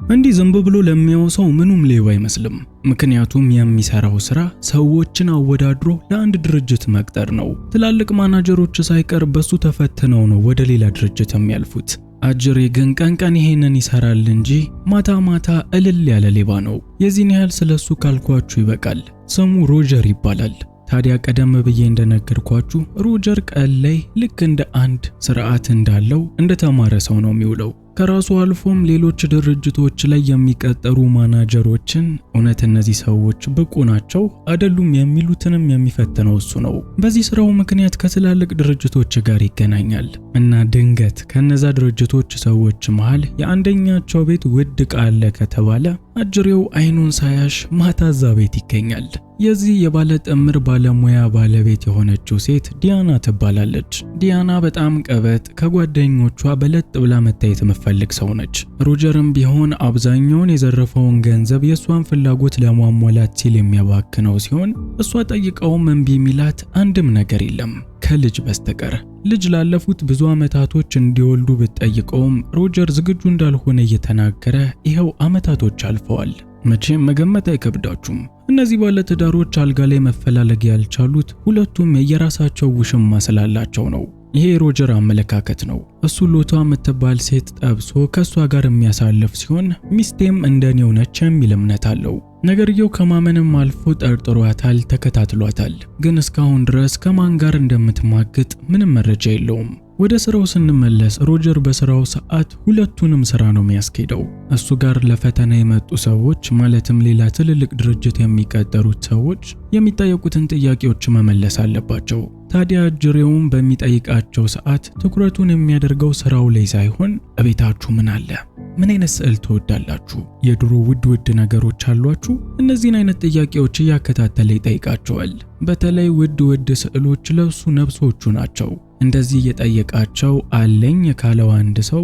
እንዲህ ዝም ብሎ ለሚያው ሰው ምኑም ሌባ አይመስልም። ምክንያቱም የሚሰራው ስራ ሰዎችን አወዳድሮ ለአንድ ድርጅት መቅጠር ነው። ትላልቅ ማናጀሮች ሳይቀር በሱ ተፈትነው ነው ወደ ሌላ ድርጅት የሚያልፉት። አጅሬ ግን ቀን ይሄንን ይሰራል እንጂ ማታ ማታ እልል ያለ ሌባ ነው። የዚህን ያህል ስለሱ ካልኳችሁ ይበቃል። ስሙ ሮጀር ይባላል። ታዲያ ቀደም ብዬ እንደነገርኳችሁ ሮጀር ቀን ላይ ልክ እንደ አንድ ስርዓት እንዳለው እንደተማረ ሰው ነው የሚውለው። ከራሱ አልፎም ሌሎች ድርጅቶች ላይ የሚቀጠሩ ማናጀሮችን እውነት እነዚህ ሰዎች ብቁ ናቸው አይደሉም የሚሉትንም የሚፈትነው እሱ ነው። በዚህ ስራው ምክንያት ከትላልቅ ድርጅቶች ጋር ይገናኛል እና ድንገት ከነዛ ድርጅቶች ሰዎች መሃል የአንደኛቸው ቤት ውድ ዕቃ አለ ከተባለ አጅሬው አይኑን ሳያሽ ማታ እዛ ቤት ይገኛል። የዚህ የባለ ጥምር ባለሙያ ባለቤት የሆነችው ሴት ዲያና ትባላለች። ዲያና በጣም ቀበጥ፣ ከጓደኞቿ በለጥ ብላ መታየት የምትፈልግ ሰው ነች። ሮጀርም ቢሆን አብዛኛውን የዘረፈውን ገንዘብ የሷን ፍላጎት ለማሟላት ሲል የሚያባክነው ሲሆን እሷ ጠይቀውም እምቢ የሚላት አንድም ነገር የለም ከልጅ በስተቀር። ልጅ ላለፉት ብዙ ዓመታቶች እንዲወልዱ ብትጠይቀውም ሮጀር ዝግጁ እንዳልሆነ እየተናገረ ይኸው ዓመታቶች አልፈዋል። መቼም መገመት አይከብዳችሁም። እነዚህ ባለትዳሮች አልጋ ላይ መፈላለግ ያልቻሉት ሁለቱም የየራሳቸው ውሽማ ስላላቸው ነው። ይሄ ሮጀር አመለካከት ነው። እሱ ሎቷ የምትባል ሴት ጠብሶ ከሷ ጋር የሚያሳልፍ ሲሆን ሚስቴም እንደኔው ነች የሚል እምነት አለው። ነገርየው ከማመንም አልፎ ጠርጥሯታል፣ ተከታትሏታል። ግን እስካሁን ድረስ ከማን ጋር እንደምትማግጥ ምንም መረጃ የለውም። ወደ ስራው ስንመለስ ሮጀር በስራው ሰዓት ሁለቱንም ስራ ነው የሚያስኬደው። እሱ ጋር ለፈተና የመጡ ሰዎች ማለትም ሌላ ትልልቅ ድርጅት የሚቀጠሩት ሰዎች የሚጠየቁትን ጥያቄዎች መመለስ አለባቸው። ታዲያ አጅሬውም በሚጠይቃቸው ሰዓት ትኩረቱን የሚያደርገው ስራው ላይ ሳይሆን እቤታችሁ ምን አለ? ምን አይነት ስዕል ትወዳላችሁ? የድሮ ውድ ነገሮች አሏችሁ? እነዚህን አይነት ጥያቄዎች እያከታተለ ይጠይቃቸዋል። በተለይ ውድ ስዕሎች ለሱ ነፍሶቹ ናቸው። እንደዚህ እየጠየቃቸው አለኝ ካለው አንድ ሰው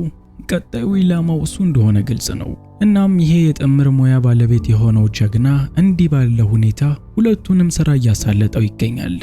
ቀጣዩ ኢላማው እሱ እንደሆነ ግልጽ ነው። እናም ይሄ የጥምር ሙያ ባለቤት የሆነው ጀግና እንዲህ ባለ ሁኔታ ሁለቱንም ስራ እያሳለጠው ይገኛል።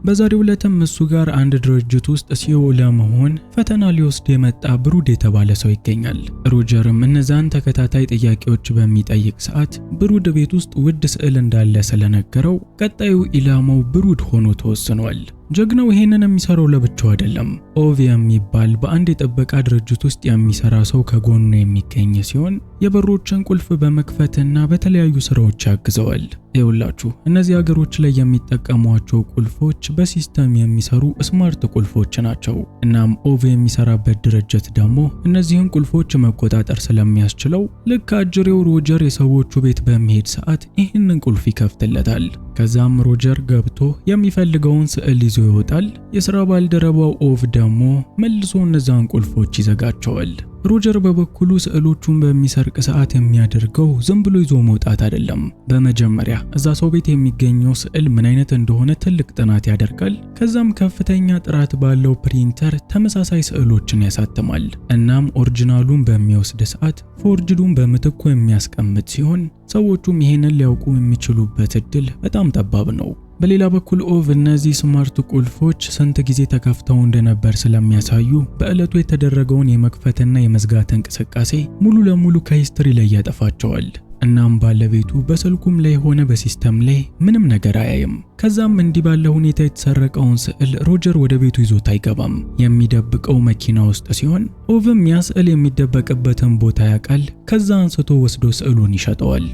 በዛሬው ዕለትም እሱ ጋር አንድ ድርጅት ውስጥ ሲኦ ለመሆን ፈተና ሊወስድ የመጣ ብሩድ የተባለ ሰው ይገኛል። ሮጀርም እነዛን ተከታታይ ጥያቄዎች በሚጠይቅ ሰዓት ብሩድ ቤት ውስጥ ውድ ስዕል እንዳለ ስለነገረው ቀጣዩ ኢላማው ብሩድ ሆኖ ተወስኗል። ጀግናው ይሄንን የሚሰራው ለብቻው አይደለም። ኦቭ የሚባል በአንድ የጥበቃ ድርጅት ውስጥ የሚሰራ ሰው ከጎኑ የሚገኝ ሲሆን የበሮችን ቁልፍ በመክፈትና በተለያዩ ስራዎች ያግዘዋል። ይኸውላችሁ እነዚህ ሀገሮች ላይ የሚጠቀሟቸው ቁልፎች በሲስተም የሚሰሩ ስማርት ቁልፎች ናቸው። እናም ኦቭ የሚሰራበት ድርጅት ደግሞ እነዚህን ቁልፎች መቆጣጠር ስለሚያስችለው ልክ አጅሬው ሮጀር የሰዎቹ ቤት በሚሄድ ሰዓት ይህንን ቁልፍ ይከፍትለታል። ከዛም ሮጀር ገብቶ የሚፈልገውን ስዕል ይዞ ይወጣል። የሥራ ባልደረባው ኦቭ ደግሞ መልሶ እነዛን ቁልፎች ይዘጋቸዋል። ሮጀር በበኩሉ ስዕሎቹን በሚሰርቅ ሰዓት የሚያደርገው ዝም ብሎ ይዞ መውጣት አይደለም። በመጀመሪያ እዛ ሰው ቤት የሚገኘው ስዕል ምን አይነት እንደሆነ ትልቅ ጥናት ያደርጋል። ከዛም ከፍተኛ ጥራት ባለው ፕሪንተር ተመሳሳይ ስዕሎችን ያሳትማል። እናም ኦሪጂናሉን በሚወስድ ሰዓት ፎርጅዱን በምትኩ የሚያስቀምጥ ሲሆን ሰዎቹም ይሄንን ሊያውቁ የሚችሉበት እድል በጣም ጠባብ ነው። በሌላ በኩል ኦቭ እነዚህ ስማርት ቁልፎች ስንት ጊዜ ተከፍተው እንደነበር ስለሚያሳዩ በዕለቱ የተደረገውን የመክፈትና የመዝጋት እንቅስቃሴ ሙሉ ለሙሉ ከሂስትሪ ላይ ያጠፋቸዋል። እናም ባለቤቱ በስልኩም ላይ ሆነ በሲስተም ላይ ምንም ነገር አያይም። ከዛም እንዲህ ባለ ሁኔታ የተሰረቀውን ስዕል ሮጀር ወደ ቤቱ ይዞት አይገባም። የሚደብቀው መኪና ውስጥ ሲሆን ኦቭም ያ ስዕል የሚደበቅበትን ቦታ ያውቃል። ከዛ አንስቶ ወስዶ ስዕሉን ይሸጠዋል።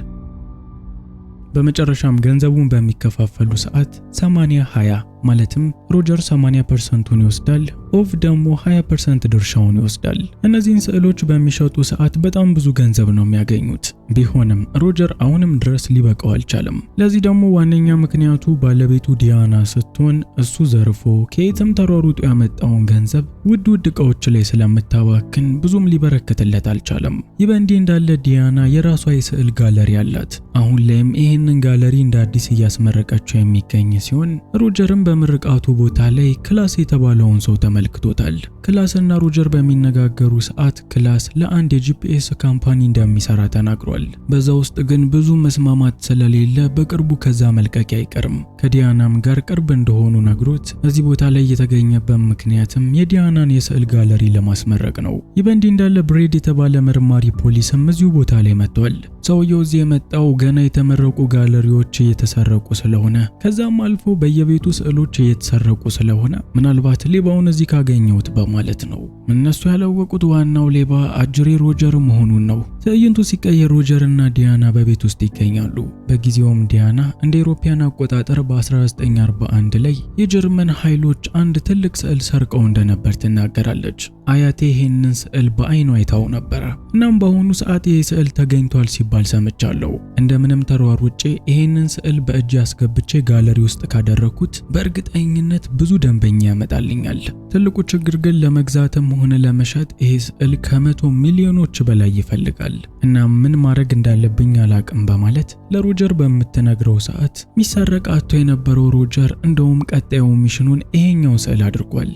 በመጨረሻም ገንዘቡን በሚከፋፈሉ ሰዓት 80-20 ማለትም ሮጀር 80%ን ይወስዳል፣ ኦቭ ደግሞ 20% ድርሻውን ይወስዳል። እነዚህን ስዕሎች በሚሸጡ ሰዓት በጣም ብዙ ገንዘብ ነው የሚያገኙት። ቢሆንም ሮጀር አሁንም ድረስ ሊበቃው አልቻለም። ለዚህ ደግሞ ዋነኛ ምክንያቱ ባለቤቱ ዲያና ስትሆን እሱ ዘርፎ ከየትም ተሯሩጦ ያመጣውን ገንዘብ ውድ ዕቃዎች ላይ ስለምታባክን ብዙም ሊበረከትለት አልቻለም። ይህ በእንዲህ እንዳለ ዲያና የራሷ የስዕል ጋለሪ አላት። አሁን ላይም ይህንን ጋለሪ እንደ አዲስ እያስመረቀችው የሚገኝ ሲሆን ሮጀርም በምርቃቱ ቦታ ላይ ክላስ የተባለውን ሰው ተመልክቶታል። ክላስና ሮጀር በሚነጋገሩ ሰዓት ክላስ ለአንድ የጂፒኤስ ካምፓኒ እንደሚሰራ ተናግሯል። በዛ ውስጥ ግን ብዙ መስማማት ስለሌለ በቅርቡ ከዛ መልቀቅ አይቀርም። ከዲያናም ጋር ቅርብ እንደሆኑ ነግሮት እዚህ ቦታ ላይ የተገኘበት ምክንያትም የዲያናን የስዕል ጋለሪ ለማስመረቅ ነው። ይህ በእንዲህ እንዳለ ብሬድ የተባለ መርማሪ ፖሊስም እዚሁ ቦታ ላይ መጥቷል። ሰውየው እዚህ የመጣው ገና የተመረቁ ጋለሪዎች እየተሰረቁ ስለሆነ ከዛም አልፎ በየቤቱ ስዕሎች እየተሰረቁ ስለሆነ ምናልባት ሌባውን እዚህ ካገኘውት በማለት ነው። እነሱ ያላወቁት ዋናው ሌባ አጅሬ ሮጀር መሆኑን ነው። ትዕይንቱ ሲቀየር ሮጀር እና ዲያና በቤት ውስጥ ይገኛሉ። በጊዜውም ዲያና እንደ አውሮፓውያን አቆጣጠር በ1941 ላይ የጀርመን ኃይሎች አንድ ትልቅ ስዕል ሰርቀው እንደነበር ትናገራለች። አያቴ ይህንን ስዕል በአይኗ አይታው ነበር። እናም በአሁኑ ሰዓት ይህ ስዕል ተገኝቷል ሲባል ሰምቻለሁ። እንደምንም ተሯሩጬ ይህንን ስዕል በእጅ አስገብቼ ጋለሪ ውስጥ ካደረኩት በእርግጠኝነት ብዙ ደንበኛ ያመጣልኛል። ትልቁ ችግር ግን ለመግዛትም ሆነ ለመሸጥ ይህ ስዕል ከ100 ሚሊዮኖች በላይ ይፈልጋል። እናም ምን ማድረግ እንዳለብኝ አላቅም በማለት ለሮጀር በምትነግረው ሰዓት ሚሰረቅ አጥቶ የነበረው ሮጀር እንደውም ቀጣዩ ሚሽኑን ይሄኛው ስዕል አድርጓል።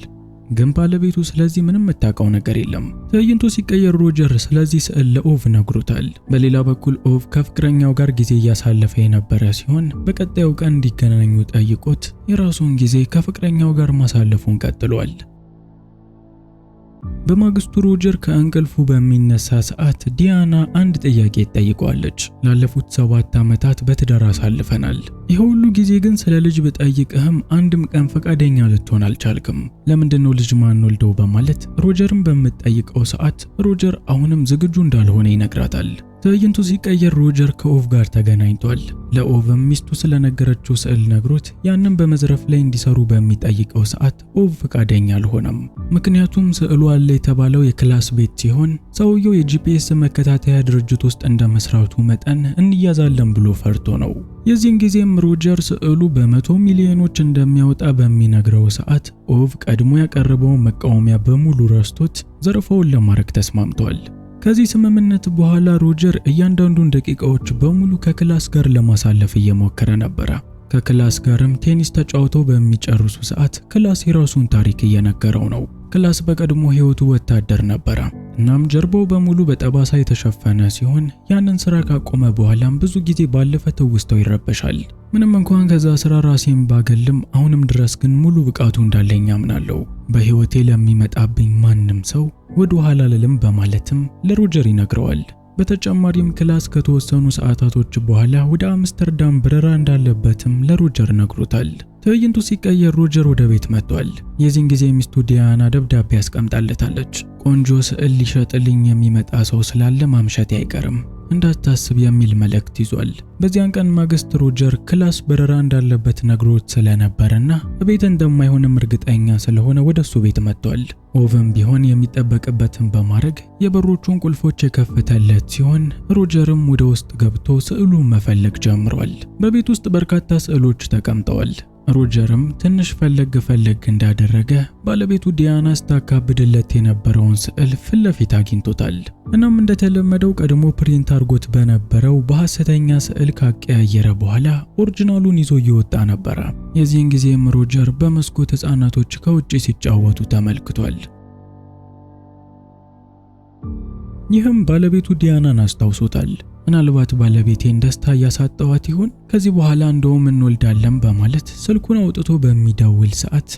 ግን ባለቤቱ ስለዚህ ምንም የምታውቀው ነገር የለም። ትዕይንቱ ሲቀየር ሮጀር ስለዚህ ስዕል ለኦቭ ነግሮታል። በሌላ በኩል ኦቭ ከፍቅረኛው ጋር ጊዜ እያሳለፈ የነበረ ሲሆን በቀጣዩ ቀን እንዲገናኙ ጠይቆት የራሱን ጊዜ ከፍቅረኛው ጋር ማሳለፉን ቀጥሏል። በማግስቱ ሮጀር ከእንቅልፉ በሚነሳ ሰዓት ዲያና አንድ ጥያቄ ትጠይቀዋለች። ላለፉት 7 ዓመታት በትዳር አሳልፈናል። ይህ ሁሉ ጊዜ ግን ስለ ልጅ ብጠይቅህም አንድም ቀን ፈቃደኛ ልትሆን አልቻልክም። ለምንድነው ልጅ ማንወልደው? በማለት ሮጀርን በምትጠይቀው ሰዓት ሮጀር አሁንም ዝግጁ እንዳልሆነ ይነግራታል። ትዕይንቱ ሲቀየር ሮጀር ከኦቭ ጋር ተገናኝቷል። ለኦቭም ሚስቱ ስለነገረችው ስዕል ነግሮት ያንን በመዝረፍ ላይ እንዲሰሩ በሚጠይቀው ሰዓት ኦቭ ፈቃደኛ አልሆነም። ምክንያቱም ስዕሉ አለ የተባለው የክላስ ቤት ሲሆን ሰውየው የጂፒኤስ መከታተያ ድርጅት ውስጥ እንደመስራቱ መጠን እንያዛለን ብሎ ፈርቶ ነው። የዚህን ጊዜም ሮጀር ስዕሉ በ100 ሚሊዮኖች እንደሚያወጣ በሚነግረው ሰዓት ኦቭ ቀድሞ ያቀረበውን መቃወሚያ በሙሉ ረስቶት ዘረፋውን ለማድረግ ተስማምቷል። ከዚህ ስምምነት በኋላ ሮጀር እያንዳንዱን ደቂቃዎች በሙሉ ከክላስ ጋር ለማሳለፍ እየሞከረ ነበር። ከክላስ ጋርም ቴኒስ ተጫውተው በሚጨርሱ ሰዓት ክላስ የራሱን ታሪክ እየነገረው ነው። ክላስ በቀድሞ ህይወቱ ወታደር ነበር። እናም ጀርባው በሙሉ በጠባሳ የተሸፈነ ሲሆን ያንን ስራ ካቆመ በኋላም ብዙ ጊዜ ባለፈ ትውስታው ይረበሻል። ምንም እንኳን ከዛ ስራ ራሴን ባገልም አሁንም ድረስ ግን ሙሉ ብቃቱ እንዳለኝ አምናለሁ። በህይወቴ ለሚመጣብኝ ማንም ሰው ወደ ኋላ ልልም በማለትም ለሮጀር ይነግረዋል። በተጨማሪም ክላስ ከተወሰኑ ሰዓታቶች በኋላ ወደ አምስተርዳም በረራ እንዳለበትም ለሮጀር ነግሮታል። ትዕይንቱ ሲቀየር ሮጀር ወደ ቤት መጥቷል። የዚህን ጊዜ ሚስቱ ዲያና ደብዳቤ ያስቀምጣለታለች። ቆንጆ ስዕል ሊሸጥልኝ የሚመጣ ሰው ስላለ ማምሸቴ አይቀርም እንዳታስብ የሚል መልእክት ይዟል። በዚያን ቀን ማግስት ሮጀር ክላስ በረራ እንዳለበት ነግሮት ስለነበረና ቤት እንደማይሆንም እርግጠኛ ስለሆነ ወደሱ ቤት መጥቷል። ኦቭም ቢሆን የሚጠበቅበትን በማድረግ የበሮቹን ቁልፎች የከፈተለት ሲሆን ሮጀርም ወደ ውስጥ ገብቶ ስዕሉን መፈለግ ጀምሯል። በቤት ውስጥ በርካታ ስዕሎች ተቀምጠዋል። ሮጀርም ትንሽ ፈለግ እንዳደረገ ባለቤቱ ዲያና ስታካብድለት የነበረውን ስዕል ፊት ለፊት አግኝቶታል። እናም እንደተለመደው ቀድሞ ፕሪንት አርጎት በነበረው በሐሰተኛ ስዕል ካቀያየረ በኋላ ኦሪጂናሉን ይዞ እየወጣ ነበር። የዚህን ጊዜም ሮጀር በመስኮት ህፃናቶች ከውጪ ሲጫወቱ ተመልክቷል። ይህም ባለቤቱ ዲያናን አስታውሶታል። ምናልባት ባለቤቴን ደስታ ያሳጣዋት ይሆን? ከዚህ በኋላ እንደውም እንወልዳለን በማለት ስልኩን አውጥቶ በሚደውል ሰዓት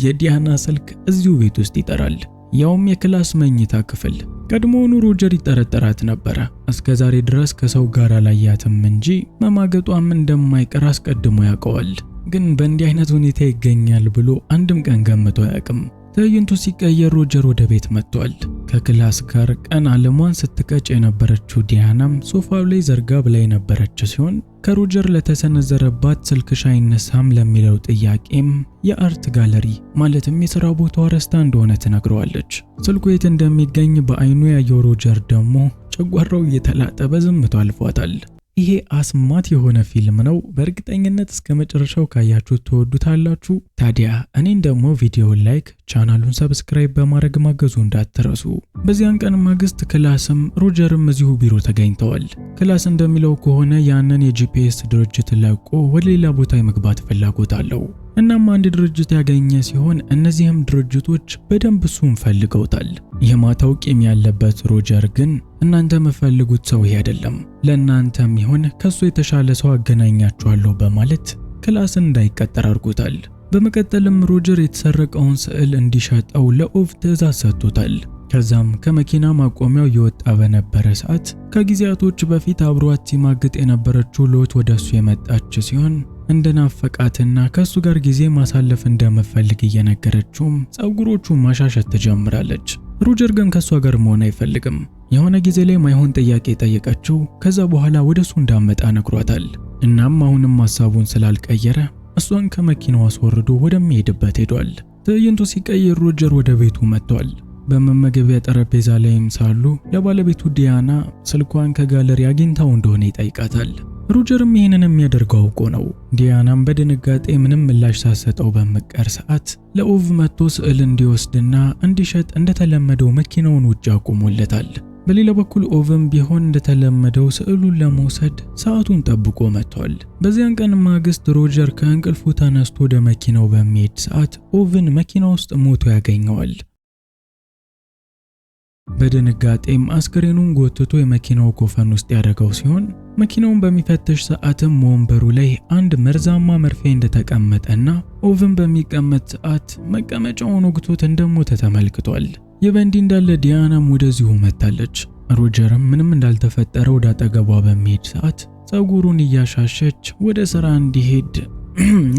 የዲያና ስልክ እዚሁ ቤት ውስጥ ይጠራል። ያውም የክላስ መኝታ ክፍል። ቀድሞውኑ ሮጀር ይጠረጠራት ነበር። እስከዛሬ ድረስ ከሰው ጋር አላያትም እንጂ መማገጧም እንደማይቀር አስቀድሞ ያውቀዋል። ግን በእንዲህ አይነት ሁኔታ ይገኛል ብሎ አንድም ቀን ገምቶ አያውቅም። ትዕይንቱ ሲቀየር ሮጀር ወደ ቤት መጥቷል። ከክላስ ጋር ቀን አለሟን ስትቀጭ የነበረችው ዲያናም ሶፋው ላይ ዘርጋ ብላ የነበረች ሲሆን ከሮጀር ለተሰነዘረባት ስልክሽ አይነሳም ለሚለው ጥያቄም የአርት ጋለሪ ማለትም የሥራ ቦታው ረስታ እንደሆነ ትነግረዋለች። ስልኩ የት እንደሚገኝ በአይኑ ያየው ሮጀር ደግሞ ጨጓራው እየተላጠ በዝምታ አልፏታል። ይሄ አስማት የሆነ ፊልም ነው። በእርግጠኝነት እስከ መጨረሻው ካያችሁ ተወዱታላችሁ። ታዲያ እኔን ደግሞ ቪዲዮውን ላይክ፣ ቻናሉን ሰብስክራይብ በማድረግ ማገዙ እንዳትረሱ። በዚያን ቀን ማግስት ክላስም ሮጀርም እዚሁ ቢሮ ተገኝተዋል። ክላስ እንደሚለው ከሆነ ያንን የጂፒኤስ ድርጅት ለቆ ወደ ሌላ ቦታ የመግባት ፍላጎት አለው። እናም አንድ ድርጅት ያገኘ ሲሆን እነዚህም ድርጅቶች በደንብ እሱን ፈልገውታል። የማታው ቂም ያለበት ሮጀር ግን እናንተ የምትፈልጉት ሰው ይሄ አይደለም፣ ለእናንተም ይሁን ከሱ የተሻለ ሰው አገናኛችኋለሁ በማለት ክላስን እንዳይቀጠር አድርጎታል። በመቀጠልም ሮጀር የተሰረቀውን ስዕል እንዲሸጠው ለኦቭ ትዕዛዝ ሰጥቶታል። ከዛም ከመኪና ማቆሚያው እየወጣ በነበረ ሰዓት ከጊዜያቶች በፊት አብሯት ሲማግጥ የነበረችው ሎት ወደሱ የመጣች ሲሆን እንደናፈቃትና ከሱ ጋር ጊዜ ማሳለፍ እንደምትፈልግ እየነገረችውም ጸጉሮቹን ማሻሸት ትጀምራለች። ሮጀር ግን ከሷ ጋር መሆን አይፈልግም። የሆነ ጊዜ ላይ ማይሆን ጥያቄ ጠየቀችው። ከዛ በኋላ ወደሱ እንዳመጣ ነግሯታል። እናም አሁንም ሐሳቡን ስላልቀየረ እሷን ከመኪናው አስወርዶ ወደሚሄድበት ሄዷል። ትዕይንቱ ሲቀየር ሮጀር ወደ ቤቱ መጥቷል። በመመገቢያ ጠረጴዛ ላይም ሳሉ ለባለቤቱ ዲያና ስልኳን ከጋለሪ አግኝታው እንደሆነ ይጠይቃታል። ሮጀርም ይህንን የሚያደርገው አውቆ ነው። ዲያናም በድንጋጤ ምንም ምላሽ ሳትሰጠው በመቀር ሰዓት ለኦቭ መጥቶ ስዕል እንዲወስድና እንዲሸጥ እንደተለመደው መኪናውን ውጭ አቁሞለታል። በሌላ በኩል ኦቭም ቢሆን እንደተለመደው ስዕሉን ለመውሰድ ሰዓቱን ጠብቆ መጥቷል። በዚያን ቀን ማግስት ሮጀር ከእንቅልፉ ተነስቶ ወደ መኪናው በሚሄድ ሰዓት ኦቭን መኪና ውስጥ ሞቶ ያገኘዋል። በድንጋጤም አስክሬኑን ጎትቶ የመኪናው ኮፈን ውስጥ ያደረገው ሲሆን መኪናውን በሚፈትሽ ሰዓትም ወንበሩ ላይ አንድ መርዛማ መርፌ እንደተቀመጠና ኦቭን በሚቀመጥ ሰዓት መቀመጫውን ወግቶት እንደሞተ ተመልክቷል። ይህ በእንዲህ እንዳለ ዲያናም ወደዚሁ መታለች። ሮጀርም ምንም እንዳልተፈጠረ ወደ አጠገቧ በሚሄድ ሰዓት ጸጉሩን እያሻሸች ወደ ስራ እንዲሄድ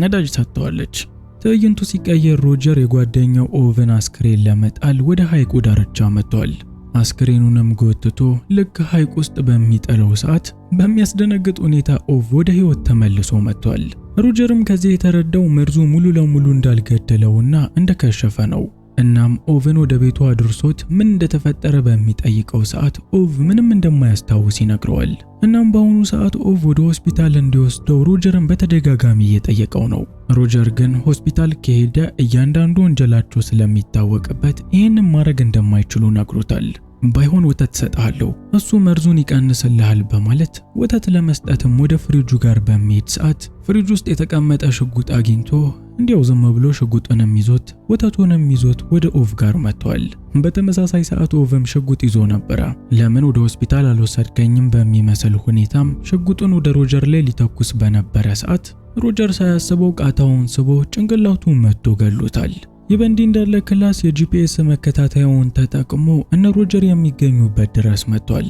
ነዳጅ ሰጥተዋለች። ትዕይንቱ ሲቀየር ሮጀር የጓደኛው ኦቭን አስክሬን ለመጣል ወደ ሐይቁ ዳርቻ መጥቷል። አስክሬኑንም ጎትቶ ልክ ሐይቅ ውስጥ በሚጠለው ሰዓት በሚያስደነግጥ ሁኔታ ኦቭ ወደ ህይወት ተመልሶ መጥቷል። ሮጀርም ከዚህ የተረዳው መርዙ ሙሉ ለሙሉ እንዳልገደለውና እንደከሸፈ ነው። እናም ኦቭን ወደ ቤቱ አድርሶት ምን እንደተፈጠረ በሚጠይቀው ሰዓት ኦቭ ምንም እንደማያስታውስ ይነግረዋል። እናም በአሁኑ ሰዓት ኦቭ ወደ ሆስፒታል እንዲወስደው ሮጀርን በተደጋጋሚ እየጠየቀው ነው። ሮጀር ግን ሆስፒታል ከሄደ እያንዳንዱ ወንጀላቸው ስለሚታወቅበት ይህንን ማድረግ እንደማይችሉ ነግሮታል። ባይሆን ወተት ሰጣለሁ፣ እሱ መርዙን ይቀንስልሃል በማለት ወተት ለመስጠትም ወደ ፍሪጁ ጋር በሚሄድ ሰዓት ፍሪጅ ውስጥ የተቀመጠ ሽጉጥ አግኝቶ እንዲያው ዝም ብሎ ሽጉጡንም ይዞት ወተቱንም ይዞት ወደ ኦቭ ጋር መጥቷል። በተመሳሳይ ሰዓት ኦቭም ሽጉጥ ይዞ ነበር። ለምን ወደ ሆስፒታል አልወሰድከኝም በሚመስል ሁኔታም ሽጉጡን ወደ ሮጀር ላይ ሊተኩስ በነበረ ሰዓት ሮጀር ሳያስበው ቃታውን ስቦ ጭንቅላቱን መትቶ ገሎታል። ይህ በእንዲህ እንዳለ ክላስ የጂፒኤስ መከታተያውን ተጠቅሞ እነ ሮጀር የሚገኙበት ድረስ መጥቷል።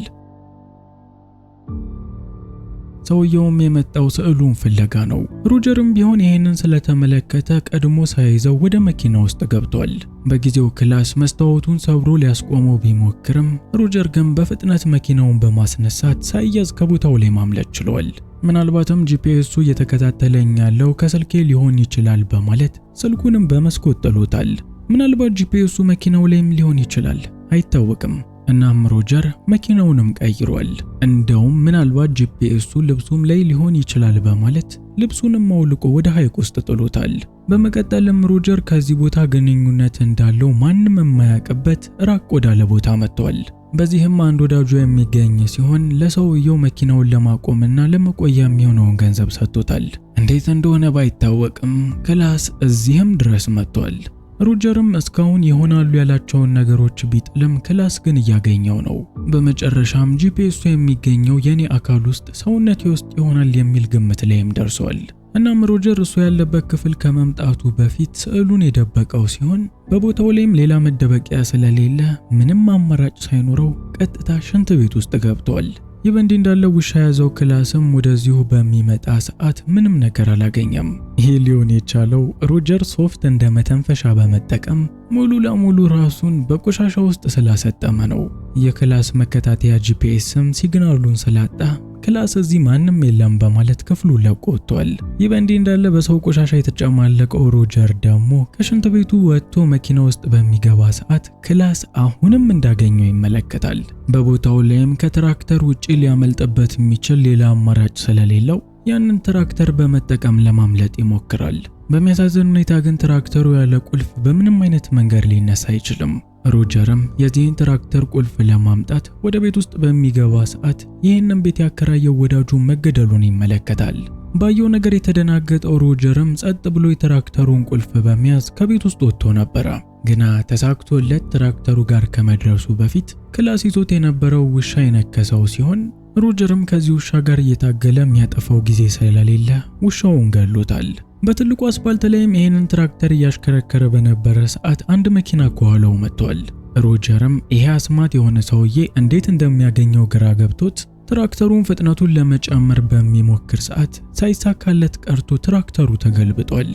ሰውየውም የመጣው ስዕሉን ፍለጋ ነው። ሮጀርም ቢሆን ይህንን ስለተመለከተ ቀድሞ ሳይዘው ወደ መኪና ውስጥ ገብቷል። በጊዜው ክላስ መስታወቱን ሰብሮ ሊያስቆመው ቢሞክርም ሮጀር ግን በፍጥነት መኪናውን በማስነሳት ሳይያዝ ከቦታው ላይ ማምለጥ ችሏል። ምናልባትም ጂፒኤሱ እየተከታተለኝ ያለው ከስልኬ ሊሆን ይችላል በማለት ስልኩንም በመስኮት ጥሎታል። ምናልባት ጂፒኤሱ መኪናው ላይም ሊሆን ይችላል፣ አይታወቅም። እናም ሮጀር መኪናውንም ቀይሯል። እንደውም ምናልባት ጂፒኤሱ ልብሱም ላይ ሊሆን ይችላል በማለት ልብሱንም አውልቆ ወደ ሐይቅ ውስጥ ጥሎታል። በመቀጠልም ሮጀር ከዚህ ቦታ ግንኙነት እንዳለው ማንም የማያውቅበት ራቅ ወዳለ ቦታ መጥቷል። በዚህም አንድ ወዳጁ የሚገኝ ሲሆን ለሰውየው መኪናውን ለማቆምና ለመቆያ የሚሆነውን ገንዘብ ሰጥቶታል። እንዴት እንደሆነ ባይታወቅም ክላስ እዚህም ድረስ መጥቷል። ሮጀርም እስካሁን ይሆናሉ ያላቸውን ነገሮች ቢጥልም ክላስ ግን እያገኘው ነው። በመጨረሻም ጂፒኤሱ የሚገኘው የኔ አካል ውስጥ ሰውነቴ ውስጥ ይሆናል የሚል ግምት ላይም ደርሷል። እናም ሮጀር እሱ ያለበት ክፍል ከመምጣቱ በፊት ስዕሉን የደበቀው ሲሆን በቦታው ላይም ሌላ መደበቂያ ስለሌለ ምንም አማራጭ ሳይኖረው ቀጥታ ሽንት ቤት ውስጥ ገብቷል። ይህ በእንዲህ እንዳለ ውሻ ያዘው ክላስም ወደዚሁ በሚመጣ ሰዓት ምንም ነገር አላገኘም። ይህ ሊሆን የቻለው ሮጀር ሶፍት እንደ መተንፈሻ በመጠቀም ሙሉ ለሙሉ ራሱን በቆሻሻ ውስጥ ስላሰጠመ ነው። የክላስ መከታተያ ጂፒኤስም ሲግናሉን ስላጣ ክላስ እዚህ ማንም የለም በማለት ክፍሉ ለቆ ወጥቷል። ይህ በእንዲህ እንዳለ በሰው ቆሻሻ የተጨማለቀው ሮጀር ደግሞ ከሽንት ቤቱ ወጥቶ መኪና ውስጥ በሚገባ ሰዓት ክላስ አሁንም እንዳገኘው ይመለከታል። በቦታው ላይም ከትራክተር ውጪ ሊያመልጥበት የሚችል ሌላ አማራጭ ስለሌለው ያንን ትራክተር በመጠቀም ለማምለጥ ይሞክራል። በሚያሳዝን ሁኔታ ግን ትራክተሩ ያለ ቁልፍ በምንም አይነት መንገድ ሊነሳ አይችልም። ሮጀርም የዚህን ትራክተር ቁልፍ ለማምጣት ወደ ቤት ውስጥ በሚገባ ሰዓት ይህንን ቤት ያከራየው ወዳጁ መገደሉን ይመለከታል። ባየው ነገር የተደናገጠው ሮጀርም ጸጥ ብሎ የትራክተሩን ቁልፍ በመያዝ ከቤት ውስጥ ወጥቶ ነበረ። ግና ተሳክቶለት ትራክተሩ ጋር ከመድረሱ በፊት ክላስ ይዞት የነበረው ውሻ የነከሰው ሲሆን ሮጀርም ከዚህ ውሻ ጋር እየታገለ የሚያጠፋው ጊዜ ስለሌለ ውሻውን ገሎታል። በትልቁ አስፋልት ላይም ይሄንን ትራክተር እያሽከረከረ በነበረ ሰዓት አንድ መኪና ከኋላው መጥቷል። ሮጀርም ይሄ አስማት የሆነ ሰውዬ እንዴት እንደሚያገኘው ግራ ገብቶት ትራክተሩን ፍጥነቱን ለመጨመር በሚሞክር ሰዓት ሳይሳካለት ቀርቶ ትራክተሩ ተገልብጧል።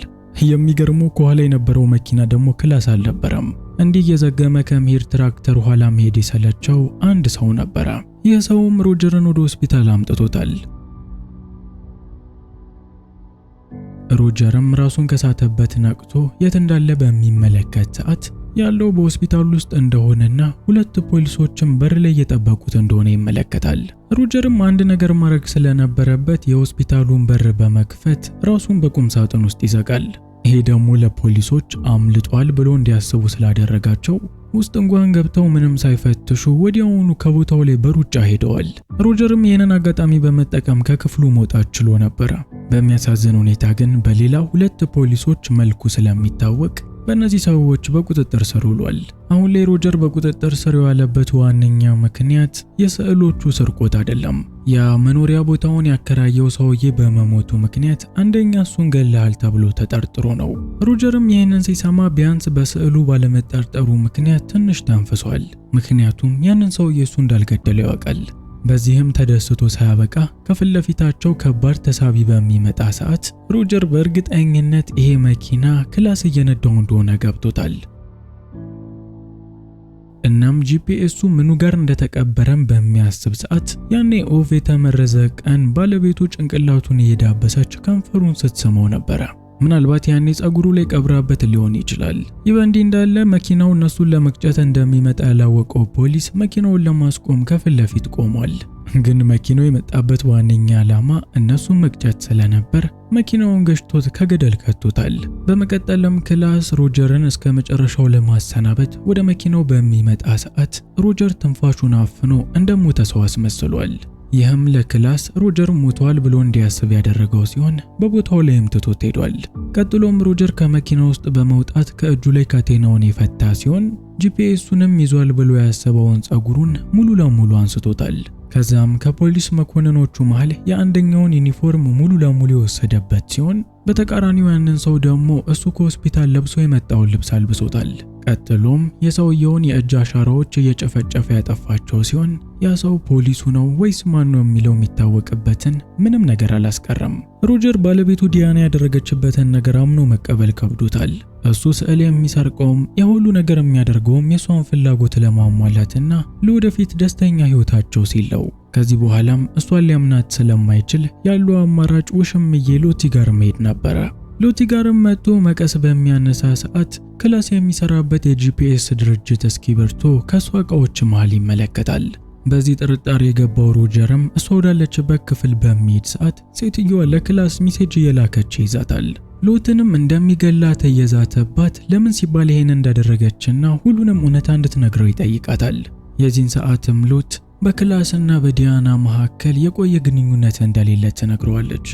የሚገርመው ከኋላ የነበረው መኪና ደግሞ ክላስ አልነበረም። እንዲህ እየዘገመ ከመሄድ ትራክተር ኋላ መሄድ የሰለቸው አንድ ሰው ነበረ። ይህ ሰውም ሮጀርን ወደ ሆስፒታል አምጥቶታል። ሮጀርም ራሱን ከሳተበት ነቅቶ የት እንዳለ በሚመለከት ሰዓት ያለው በሆስፒታል ውስጥ እንደሆነና ሁለት ፖሊሶችም በር ላይ እየጠበቁት እንደሆነ ይመለከታል። ሮጀርም አንድ ነገር ማድረግ ስለነበረበት የሆስፒታሉን በር በመክፈት ራሱን በቁም ሳጥን ውስጥ ይዘጋል። ይሄ ደግሞ ለፖሊሶች አምልጧል ብሎ እንዲያስቡ ስላደረጋቸው ውስጥ እንኳን ገብተው ምንም ሳይፈትሹ ወዲያውኑ ከቦታው ላይ በሩጫ ሄደዋል። ሮጀርም ይህንን አጋጣሚ በመጠቀም ከክፍሉ መውጣት ችሎ ነበር። በሚያሳዝን ሁኔታ ግን በሌላ ሁለት ፖሊሶች መልኩ ስለሚታወቅ በእነዚህ ሰዎች በቁጥጥር ስር ውሏል። አሁን ላይ ሮጀር በቁጥጥር ስር የዋለበት ዋነኛ ምክንያት የስዕሎቹ ስርቆት አይደለም። ያ መኖሪያ ቦታውን ያከራየው ሰውዬ በመሞቱ ምክንያት አንደኛ እሱን ገለሃል ተብሎ ተጠርጥሮ ነው። ሮጀርም ይህንን ሲሰማ ቢያንስ በስዕሉ ባለመጠርጠሩ ምክንያት ትንሽ ተንፍሷል። ምክንያቱም ያንን ሰውዬ እሱ እንዳልገደለው ያውቃል። በዚህም ተደስቶ ሳያበቃ ከፊት ለፊታቸው ከባድ ተሳቢ በሚመጣ ሰዓት ሮጀር በእርግጠኝነት ይሄ መኪና ክላስ እየነዳው እንደሆነ ገብቶታል። እናም ጂፒኤሱ ምኑ ጋር እንደተቀበረም በሚያስብ ሰዓት ያኔ ኦቭ የተመረዘ ቀን ባለቤቱ ጭንቅላቱን እየዳበሰች ከንፈሩን ስትስመው ነበረ። ምናልባት ያኔ ጸጉሩ ላይ ቀብራበት ሊሆን ይችላል። ይህ በእንዲህ እንዳለ መኪናው እነሱን ለመቅጨት እንደሚመጣ ያላወቀው ፖሊስ መኪናውን ለማስቆም ከፊት ለፊት ቆሟል። ግን መኪናው የመጣበት ዋነኛ ዓላማ እነሱን መቅጨት ስለነበር መኪናውን ገጭቶት ከገደል ከቶታል። በመቀጠልም ክላስ ሮጀርን እስከ መጨረሻው ለማሰናበት ወደ መኪናው በሚመጣ ሰዓት ሮጀር ትንፋሹን አፍኖ እንደሞተ ሰው አስመስሏል። ይህም ለክላስ ሮጀር ሞቷል ብሎ እንዲያስብ ያደረገው ሲሆን በቦታው ላይም ትቶት ሄዷል። ቀጥሎም ሮጀር ከመኪና ውስጥ በመውጣት ከእጁ ላይ ካቴናውን የፈታ ሲሆን ጂፒኤሱንም ይዟል ብሎ ያሰበውን ጸጉሩን ሙሉ ለሙሉ አንስቶታል። ከዛም ከፖሊስ መኮንኖቹ መሃል የአንደኛውን ዩኒፎርም ሙሉ ለሙሉ የወሰደበት ሲሆን በተቃራኒው ያንን ሰው ደግሞ እሱ ከሆስፒታል ለብሶ የመጣውን ልብስ አልብሶታል። ቀጥሎም የሰውየውን የእጅ አሻራዎች እየጨፈጨፈ ያጠፋቸው ሲሆን ያ ሰው ፖሊሱ ነው ወይስ ማን ነው የሚለው የሚታወቅበትን ምንም ነገር አላስቀረም። ሮጀር ባለቤቱ ዲያና ያደረገችበትን ነገር አምኖ መቀበል ከብዶታል። እሱ ስዕል የሚሰርቀውም የሁሉ ነገር የሚያደርገውም የሷን ፍላጎት ለማሟላትና ለወደፊት ደስተኛ ህይወታቸው ሲለው ከዚህ በኋላም እሷን ሊያምናት ስለማይችል ያለው አማራጭ ውሽምዬ ሎቲ ጋር መሄድ ነበረ። ሎቲ ጋርም መጥቶ መቀስ በሚያነሳ ሰዓት ክላስ የሚሰራበት የጂፒኤስ ድርጅት እስኪበርቶ ከሷ እቃዎች መሃል ይመለከታል። በዚህ ጥርጣሬ የገባው ሮጀርም እሷ ወዳለችበት ክፍል በሚሄድ ሰዓት ሴትዮዋ ለክላስ ሜሴጅ እየላከች ይዛታል። ሎትንም እንደሚገላት እየዛተባት ለምን ሲባል ይሄን እንዳደረገችና ሁሉንም እውነታ እንድትነግረው ይጠይቃታል። የዚህን ሰዓትም ሎት በክላስና በዲያና መካከል የቆየ ግንኙነት እንደሌለ ትነግረዋለች።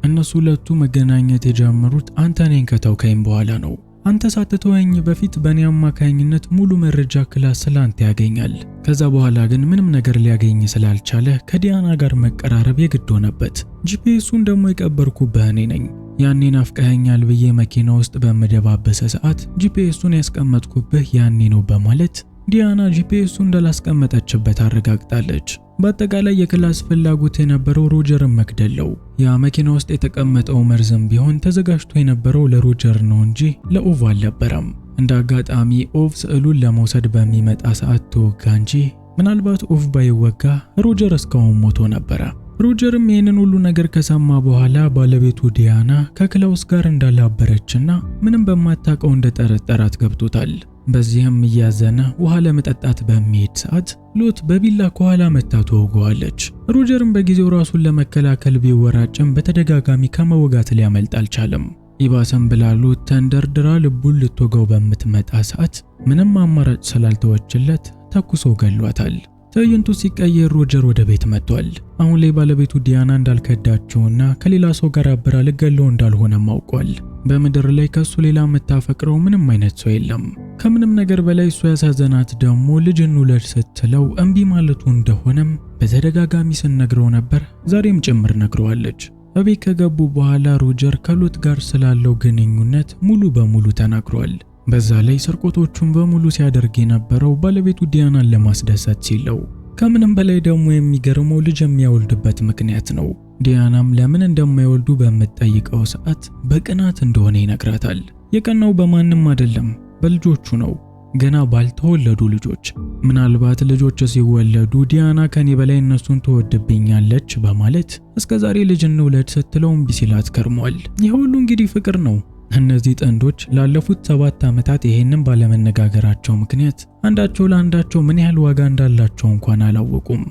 እነሱ ሁለቱ መገናኘት የጀመሩት አንተ እኔን ከተውከኝ በኋላ ነው። አንተ ሳትተወኝ በፊት በእኔ አማካኝነት ሙሉ መረጃ ክላስ ስላንተ ያገኛል። ከዛ በኋላ ግን ምንም ነገር ሊያገኝ ስላልቻለ ከዲያና ጋር መቀራረብ የግድ ሆነበት። ጂፒኤሱን ደግሞ የቀበርኩብህ እኔ ነኝ። ያኔ ናፍቀኸኛል ብዬ መኪና ውስጥ በመደባበሰ ሰዓት ጂፒኤሱን ያስቀመጥኩብህ ያኔ ነው በማለት ዲያና ጂፒኤሱ እንዳላስቀመጠችበት አረጋግጣለች። በአጠቃላይ የክላስ ፍላጎት የነበረው ሮጀርን መግደል ነው። ያ መኪና ውስጥ የተቀመጠው መርዝም ቢሆን ተዘጋጅቶ የነበረው ለሮጀር ነው እንጂ ለኦቭ አልነበረም። እንደ አጋጣሚ ኦቭ ስዕሉን ለመውሰድ በሚመጣ ሰዓት ተወጋ እንጂ ምናልባት ኦቭ ባይወጋ ሮጀር እስካሁን ሞቶ ነበረ። ሮጀርም ይህንን ሁሉ ነገር ከሰማ በኋላ ባለቤቱ ዲያና ከክላውስ ጋር እንዳላበረችና ምንም በማታውቀው እንደጠረጠራት ገብቶታል። በዚህም እያዘነ ውሃ ለመጠጣት በሚሄድ ሰዓት ሎት በቢላ ከኋላ መታ ትወጋዋለች። ሮጀርም በጊዜው ራሱን ለመከላከል ቢወራጭም በተደጋጋሚ ከመወጋት ሊያመልጥ አልቻለም። ይባሰም ብላ ሎት ተንደርድራ ልቡን ልትወጋው በምትመጣ ሰዓት ምንም አማራጭ ስላልተወችለት ተኩሶ ገሏታል። ትዕይንቱ ሲቀየር ሮጀር ወደ ቤት መጥቷል። አሁን ላይ ባለቤቱ ዲያና እንዳልከዳቸውና ከሌላ ሰው ጋር አብራ ልገለው እንዳልሆነም አውቋል። በምድር ላይ ከሱ ሌላ የምታፈቅረው ምንም አይነት ሰው የለም። ከምንም ነገር በላይ እሱ ያሳዘናት ደግሞ ልጅ እንውለድ ስትለው እምቢ ማለቱ እንደሆነም በተደጋጋሚ ስነግረው ነበር። ዛሬም ጭምር ነግረዋለች። እቤት ከገቡ በኋላ ሮጀር ከሎት ጋር ስላለው ግንኙነት ሙሉ በሙሉ ተናግሯል። በዛ ላይ ስርቆቶቹን በሙሉ ሲያደርግ የነበረው ባለቤቱ ዲያናን ለማስደሰት ሲለው፣ ከምንም በላይ ደግሞ የሚገርመው ልጅ የሚያወልድበት ምክንያት ነው። ዲያናም ለምን እንደማይወልዱ በምትጠይቀው ሰዓት በቅናት እንደሆነ ይነግራታል። የቀናው በማንም አይደለም፣ በልጆቹ ነው። ገና ባልተወለዱ ልጆች። ምናልባት ልጆች ሲወለዱ ዲያና ከኔ በላይ እነሱን ትወድብኛለች በማለት እስከዛሬ ልጅ እንውለድ ስትለው እምቢ ሲላት ከርሟል። ይህ ሁሉ እንግዲህ ፍቅር ነው። እነዚህ ጥንዶች ላለፉት 7 ዓመታት ይሄንን ባለመነጋገራቸው ምክንያት አንዳቸው ለአንዳቸው ምን ያህል ዋጋ እንዳላቸው እንኳን አላወቁም።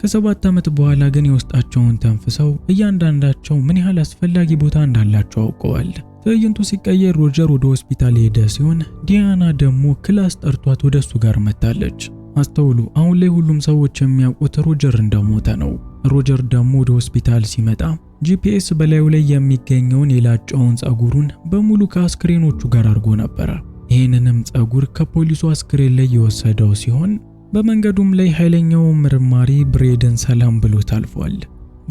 ከ7 ዓመት በኋላ ግን የውስጣቸውን ተንፍሰው እያንዳንዳቸው ምን ያህል አስፈላጊ ቦታ እንዳላቸው አውቀዋል። ትዕይንቱ ሲቀየር ሮጀር ወደ ሆስፒታል ሄደ ሲሆን ዲያና ደግሞ ክላስ ጠርቷት ወደሱ ጋር መጣለች። አስተውሉ፣ አሁን ላይ ሁሉም ሰዎች የሚያውቁት ሮጀር እንደሞተ ነው። ሮጀር ደግሞ ወደ ሆስፒታል ሲመጣ ጂፒኤስ በላዩ ላይ የሚገኘውን የላጨውን ጸጉሩን በሙሉ ከአስክሬኖቹ ጋር አድርጎ ነበር። ይህንንም ጸጉር ከፖሊሱ አስክሬን ላይ የወሰደው ሲሆን በመንገዱም ላይ ኃይለኛው ምርማሪ ብሬድን ሰላም ብሎት አልፏል።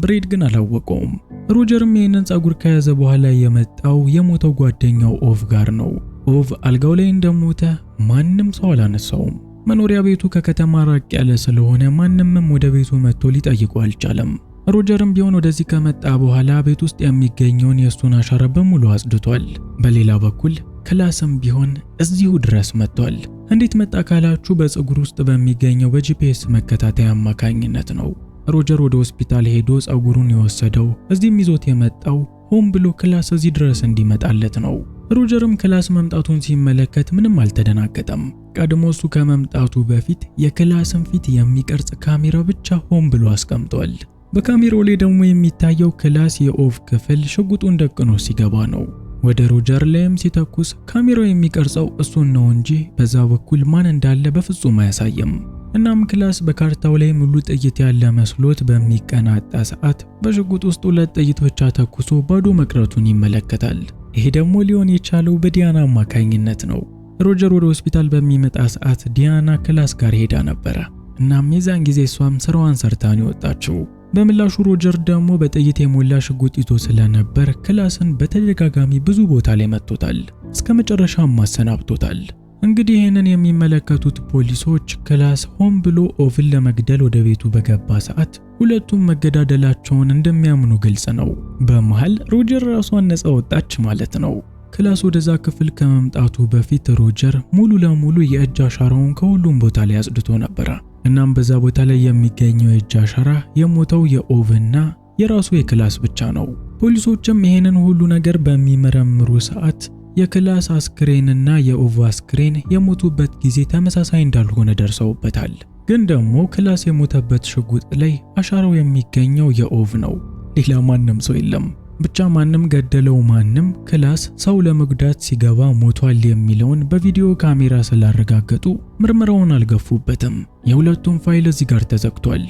ብሬድ ግን አላወቀውም። ሮጀርም ይህንን ጸጉር ከያዘ በኋላ የመጣው የሞተው ጓደኛው ኦቭ ጋር ነው። ኦቭ አልጋው ላይ እንደሞተ ማንም ሰው አላነሳውም። መኖሪያ ቤቱ ከከተማ ራቅ ያለ ስለሆነ ማንምም ወደ ቤቱ መጥቶ ሊጠይቁ አልቻለም። ሮጀርም ቢሆን ወደዚህ ከመጣ በኋላ ቤት ውስጥ የሚገኘውን የእሱን አሻራ በሙሉ አጽድቷል። በሌላ በኩል ክላስም ቢሆን እዚሁ ድረስ መጥቷል። እንዴት መጣ ካላችሁ በፀጉር ውስጥ በሚገኘው በጂፒኤስ መከታተያ አማካኝነት ነው። ሮጀር ወደ ሆስፒታል ሄዶ ፀጉሩን የወሰደው እዚህም ይዞት የመጣው ሆን ብሎ ክላስ እዚህ ድረስ እንዲመጣለት ነው። ሮጀርም ክላስ መምጣቱን ሲመለከት ምንም አልተደናገጠም። ቀድሞ እሱ ከመምጣቱ በፊት የክላስን ፊት የሚቀርጽ ካሜራ ብቻ ሆን ብሎ አስቀምጧል። በካሜራው ላይ ደግሞ የሚታየው ክላስ የኦቭ ክፍል ሽጉጡን ደቅኖ ሲገባ ነው። ወደ ሮጀር ላይም ሲተኩስ ካሜራው የሚቀርጸው እሱን ነው እንጂ በዛ በኩል ማን እንዳለ በፍጹም አያሳይም። እናም ክላስ በካርታው ላይ ሙሉ ጥይት ያለ መስሎት በሚቀናጣ ሰዓት በሽጉጥ ውስጥ 2 ጥይት ብቻ ተኩሶ ባዶ መቅረቱን ይመለከታል። ይሄ ደግሞ ሊሆን የቻለው በዲያና አማካኝነት ነው። ሮጀር ወደ ሆስፒታል በሚመጣ ሰዓት ዲያና ክላስ ጋር ሄዳ ነበር። እናም የዛን ጊዜ እሷም ስራዋን ሰርታን የወጣችው። በምላሹ ሮጀር ደግሞ በጥይት የሞላ ሽጉጥ ይዞ ስለነበር ክላስን በተደጋጋሚ ብዙ ቦታ ላይ መጥቶታል። እስከ መጨረሻም ማሰናብቶታል። እንግዲህ ይህንን የሚመለከቱት ፖሊሶች ክላስ ሆን ብሎ ኦቭን ለመግደል ወደ ቤቱ በገባ ሰዓት ሁለቱም መገዳደላቸውን እንደሚያምኑ ግልጽ ነው። በመሃል ሮጀር ራሷን ነፃ ወጣች ማለት ነው። ክላስ ወደዛ ክፍል ከመምጣቱ በፊት ሮጀር ሙሉ ለሙሉ የእጅ አሻራውን ከሁሉም ቦታ ላይ አጽድቶ ነበር። እናም በዛ ቦታ ላይ የሚገኘው የእጅ አሻራ የሞተው የኦቭና የራሱ የክላስ ብቻ ነው። ፖሊሶችም ይሄንን ሁሉ ነገር በሚመረምሩ ሰዓት የክላስ አስክሬንና የኦቭ አስክሬን የሞቱበት ጊዜ ተመሳሳይ እንዳልሆነ ደርሰውበታል። ግን ደግሞ ክላስ የሞተበት ሽጉጥ ላይ አሻራው የሚገኘው የኦቭ ነው። ሌላ ማንም ሰው የለም። ብቻ ማንም ገደለው ማንም ክላስ ሰው ለመጉዳት ሲገባ ሞቷል የሚለውን በቪዲዮ ካሜራ ስላረጋገጡ ምርመራውን አልገፉበትም። የሁለቱም ፋይል እዚህ ጋር ተዘግቷል።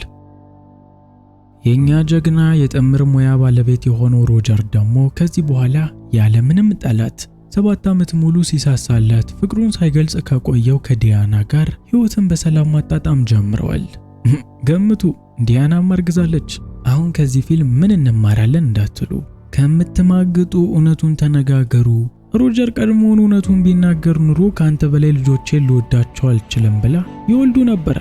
የኛ ጀግና የጥምር ሙያ ባለቤት የሆነው ሮጀር ደግሞ ከዚህ በኋላ ያለ ምንም ጠላት 7 ዓመት ሙሉ ሲሳሳላት ፍቅሩን ሳይገልጽ ከቆየው ከዲያና ጋር ህይወትን በሰላም ማጣጣም ጀምረዋል። ገምቱ፣ ዲያናም አርግዛለች። አሁን ከዚህ ፊልም ምን እንማራለን እንዳትሉ ከምትማግጡ እውነቱን ተነጋገሩ። ሮጀር ቀድሞውን እውነቱን ቢናገር ኑሮ ካንተ በላይ ልጆቼን ልወዳቸው አልችልም ብላ ይወልዱ ነበር።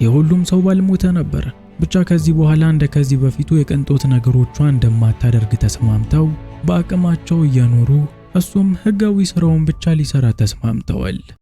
የሁሉም ሰው ባልሞተ ነበር። ብቻ ከዚህ በኋላ እንደከዚህ በፊቱ የቅንጦት ነገሮቿን እንደማታደርግ ተስማምተው በአቅማቸው እየኖሩ እሱም ህጋዊ ስራውን ብቻ ሊሰራ ተስማምተዋል።